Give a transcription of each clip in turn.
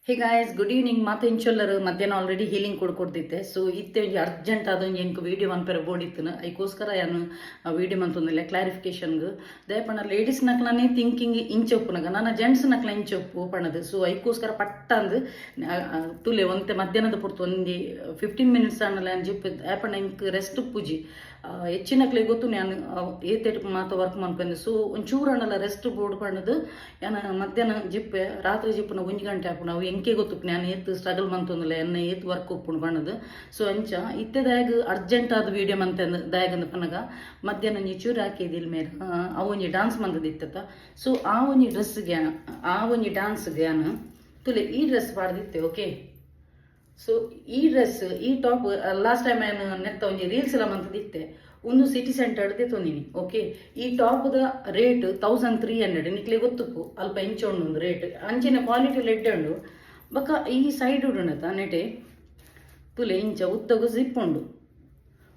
hey guys good evening ಮಾತು ಇಂಚೊಲ್ಲರು ಮಧ್ಯಾಹ್ನ already healing ಕೊಡ್ಕೊಡ್ತಿದ್ದೆ so ಇತ್ತೆ ಒಂಜಿ ಅರ್ಜೆಂಟ್ ಆದೊಂದು ಎಂಕ್ ವೀಡಿಯೋ ಮನ್ಪೆರ ಬೋಡಿತ್ತನು ಅದಕ್ಕೋಸ್ಕರ ಯಾನು ವೀಡಿಯೋ ಮಂತೊಂದಿಲ್ಲ ಕ್ಲಾರಿಫಿಕೇಶನ್ಗೆ ದಯಪಣ್ಣ ಲೇಡೀಸ್ ನಕ್ಲನೇ ಥಿಂಕಿಂಗ್ ಇಂಚೆ ಒಪ್ಪುನಾಗ ನಾನು ಜೆಂಟ್ಸ್ ನಕ್ಲ ಇಂಚೆ ಒಪ್ಪು ಪಣದು ಸೊ ಅದಕ್ಕೋಸ್ಕರ ಪಟ್ಟಂದು ತುಲೆ ಒಂತೆ ಮಧ್ಯಾಹ್ನದ ಪುರ್ತು ಒಂದು 15 ಮಿನಿಟ್ಸ್ ಅನ್ನಲ್ಲ ಜಿಪ್ಪು ದಯಪಣ್ಣ ಇಂಕ್ ರೆಸ್ಟ್ ಪೂಜಿ ಹೆಚ್ಚಿನಕ್ಲೆ ಗೊತ್ತು ನಾನು ಏತೇಟ್ ಮಾತು ವರ್ಕ್ ಮಾಡ್ಕೊಂಡೆ ಸೊ ಒಂಚೂರು ಅನ್ನಲ್ಲ ರೆಸ್ಟ್ ಬೋರ್ಡ್ ಪಣ್ಣದು ಯಾನ ಮಧ್ಯಾಹ್ನ ಜಿಪ್ಪೆ ರಾತ್ರಿ ಜಿಪ್ಪುನ 1 ಗಂಟೆ ಹಾಪು ನಾವು ಎಂಕೆ ಗೊತ್ತು ನಾನು ಏತ್ ಸ್ಟ್ರಗಲ್ ಮಂತೊಂದಿಲ್ಲ ಎನ್ನ ಏತ್ ವರ್ಕ್ ಒಪ್ಪುಣು ಪಣ್ಣದು ಸೊ ಅಂಚ ಇತ್ತೆದಾಯಗ ಅರ್ಜೆಂಟ್ ಆದ ವೀಡಿಯೋ ಮಂತ ದಾಯಗಂದ ಪನ್ನಗ ಮಧ್ಯಾಹ್ನ ಒಂಜಿ ಚೂರು ಹಾಕಿದಿಲ್ ಮೇಲೆ ಅವು ಒಂಜಿ ಡಾನ್ಸ್ ಮಂದದಿತ್ತ ಸೊ ಆ ಒಂಜಿ ಡ್ರೆಸ್ಗೆ ಆ ಒಂಜಿ ಡಾನ್ಸ್ಗೆ ನಾನು ತುಲೆ ಈ ಡ್ರೆಸ್ ಪಾಡ್ದಿತ್ತೆ ಓಕೆ ಸೊ ಈ ಡ್ರೆಸ್ ಈ ಟಾಪ್ ಲಾಸ್ಟ್ ಟೈಮ್ ನಾನು ನೆತ್ತ ಒಂಜಿ ರೀಲ್ಸ್ ಎಲ್ಲ ಮಂತದಿತ್ತೆ ಒಂದು ಸಿಟಿ ಸೆಂಟರ್ದೇ ತೊಂದಿನಿ ಓಕೆ ಈ ಟಾಪ್ದ ರೇಟ್ 1300 ನಿಕ್ಲೆ ಗೊತ್ತುಪ್ಪು ಅಲ್ಪ ಇಂಚ ಉಂಡು ರೇಟ್ ಅಂಚಿನ ಕ್ವಾಲಿಟಿ ಲೆಡ್ ಉಂಡು ಬಕ್ಕ ಈ ಸೈಡ್ ಉಂಡತ ನೆಟೆ ತುಲೆ ಇಂಚ ಉದ್ದಗು ಜಿಪ್ ಉಂಡು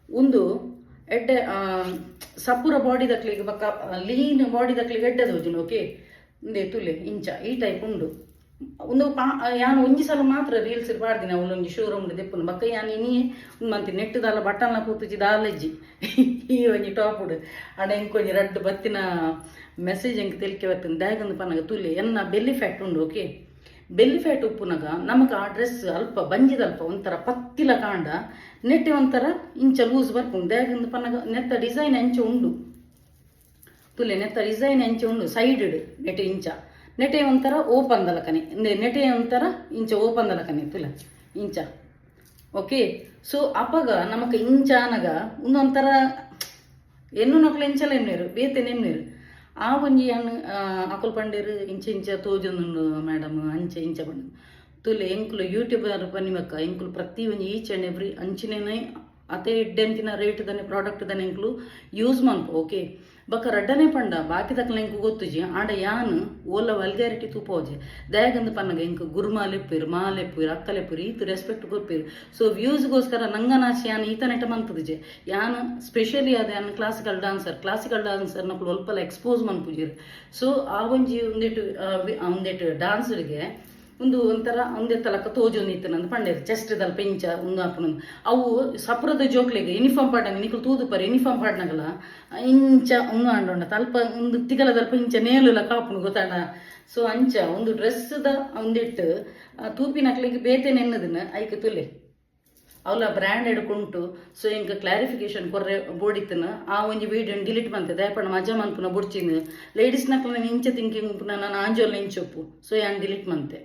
ಒಂದು ಎಡ್ಡೆ ಸಪುರ ಬಾಡಿ ದಕ್ಲಿಗೆ ಬಕ್ಕ ಲೀನ್ ಬಾಡಿ ದಕ್ಲಿಗೆ ಎಡ್ಡೆದು ಹೋಜುನು ಓಕೆ ಒಂದೇ ತುಲೆ ಇಂಚ ಈ ಟೈಪ್ ಉಂಡು ಒಂದು ಯಾನು ಒಂಜಿ ಸಲ ಮಾತ್ರ ರೀಲ್ಸ್ ಪಾಡ್ದಿನ ಅವಳೊಂಜಿ ಶೋರೂಮ್ ದೆಪ್ಪುನು ಬಕ್ಕ ಯಾನು ಇನ್ನೇ ಮಂತಿ ನೆಟ್ಟದಲ್ಲ ಬಟನ್ಲ ಕೂತುಜಿ ದಾಲಜ್ಜಿ ಈ ಒಂಜಿ ಟಾಪ್ ಉಡು ಅಡ ಎಂಕೊಂಜಿ ರಡ್ಡು ಬತ್ತಿನ ಮೆಸೇಜ್ ಎಂಕ್ ತೆಲ್ಕೆ ಬರ್ತದೆ ದಾಯಗೊಂದು ಪನ್ನಗ ತುಲೆ ಎನ್ನ ಬೆಲ್ಲಿ ಫ್ಯಾಟ್ ಉಂಡು ಓಕೆ ಬೆಲ್ಲಿ ಫ್ಯಾಟ್ ಉಪ್ಪುನಗ ನಮಗ ಆ ಡ್ರೆಸ್ ಅಲ್ಪ ಬಂಜಿದಲ್ಪ ಒಂಥರ ಪತ್ತಿಲ ಕಾಂಡ ನೆಟ್ಟೆ ಒಂಥರ ಇಂಚ ಲೂಸ್ ಬರ್ಪುಂಡು ದಾಯಗೊಂದು ಪನ್ನಗ ನೆತ್ತ ಡಿಸೈನ್ ಎಂಚ ಉಂಡು ತುಲೆ ನೆತ್ತ ಡಿಸೈನ್ ಎಂಚ ಉಂಡು ಸೈಡ್ ನೆಟ್ಟೆ ಇಂಚ ನೆಟೆ ಒಂಥರ ಓಪನ್ ದಲಕನೆ ನೆಟೆ ಒಂಥರ ಇಂಚ ಓಪನ್ ದಲಕನೆ ತುಲ ಇಂಚ ಓಕೆ ಸೊ ಅಪಗ ನಮಕ್ ಇಂಚ ಅನಗ ಒಂದೊಂಥರ ಎನ್ನು ನಕ್ಲು ಎಂಚಲ ಎನ್ನೇರು ಬೇತೆ ನೆನ್ನೇರು ಆ ಒಂಜಿ ಅನ್ನು ಅಕುಲ್ ಪಂಡೇರು ಇಂಚ ಇಂಚ ತೋಜೊಂದುಂಡು ಮೇಡಮ್ ಅಂಚ ಇಂಚ ಬಂದು ತುಲೆ ಎಂಕುಲು ಯೂಟ್ಯೂಬರ್ ಪನ್ನಿಮಕ್ಕ ಎಂಕುಲು ಪ್ರತಿ ಒಂಜಿ ಈಚ್ ಆ್ಯಂಡ್ ಎವ್ರಿ ಅಂಚಿನೇ ಅದೇ ಎಡ್ಡೆಂತಿನ ರೇಟ್ ದನೆ ಪ್ರಾಡಕ್ಟ್ ದನೆ ಎಂಕ್ಲು ಯೂಸ್ ಮನ್ಪು ಓಕೆ ಬಕ್ಕ ರಡ್ಡನೆ ಪಂಡ ಬಾಕಿ ತಕ್ಕಲ ಎಂಕು ಗೊತ್ತುಜಿ ಆಂಡ ಯಾನು ಓಲ ವಲ್ಗ್ಯಾರಿಟಿ ತೂಪೋಜೆ ದಯಗಂದು ಪನ್ನಗ ಎಂಕು ಗುರುಮಾ ಲೆಪ್ಪಿರು ಮಾ ಲೆಪ್ಪಿರು ಅಕ್ಕ ಲೆಪ್ಪಿರು ಈತು ರೆಸ್ಪೆಕ್ಟ್ ಕೊಪ್ಪಿರು ಸೊ ವ್ಯೂಸ್ಗೋಸ್ಕರ ನಂಗನಾಚಿ ಯಾನು ಈತ ನೆಟ ಮಂತದಿಜೆ ಯಾನು ಸ್ಪೆಷಲಿ ಅದ ಯಾನು ಕ್ಲಾಸಿಕಲ್ ಡಾನ್ಸರ್ ನಕ್ಕಳು ಒಲ್ಪಲ ಎಕ್ಸ್ಪೋಸ್ ಮನ್ಪುಜಿರು ಸೊ ಆ ಒಂಜಿ ಒಂದೆಟ್ಟು ಡಾನ್ಸರ್ಗೆ ಒಂದು ಒಂಥರ ಒಂದೆತ್ತಲಕ್ಕ ತೋಜೊಂದಿತ್ತು ನಂದು ಪಂಡೇರು ಚೆಸ್ಟ್ ದಲ್ಪ ಇಂಚ ಒಂದು ಹಾಪುನಂದು ಅವು ಸಪುರದ ಜೋಕ್ಲೆಗೆ ಯೂನಿಫಾರ್ಮ್ ಪಾಡ್ನಾಗ ನಿಖಲು ತೂದು ಪರ ಯೂನಿಫಾರ್ಮ್ ಪಾಡ್ನಾಗಲ್ಲ ಇಂಚ ಒಂದು ಅಂಡೊಂಡ ತಲ್ಪ ಒಂದು ತಿಗಲ ದಲ್ಪ ಇಂಚ ನೇಲುಲ ಕಾಪುನು ಗೊತ್ತಾಡ ಸೊ ಅಂಚ ಒಂದು ಡ್ರೆಸ್ದ ಒಂದಿಟ್ಟು ತೂಪಿನಕ್ಲಿಗೆ ಬೇತೆ ನೆನ್ನದನ್ನ ಐಕೆ ತುಲೆ ಅವಳ ಬ್ರ್ಯಾಂಡ್ ಹಿಡ್ಕೊಂಡು ಸೊ ಹಿಂಗೆ ಕ್ಲಾರಿಫಿಕೇಶನ್ ಕೊರ್ರೆ ಬೋಡಿತ್ತನ ಆ ಒಂಜಿ ವೀಡಿಯೋ ಡಿಲೀಟ್ ಮಂತೆ ದಯಪಣ್ಣ ಮಜಾ ಮನ್ಪುನ ಬುಡ್ಚಿನ ಲೇಡೀಸ್ ನಕ್ಲ ಇಂಚ ಥಿಂಕಿಂಗ್ ನಾನು ಆಂಜೋಲ್ನ ಇಂಚೊಪ್ಪು ಸೊ ಯಾನ್ ಡಿಲೀಟ್ ಮಂತೆ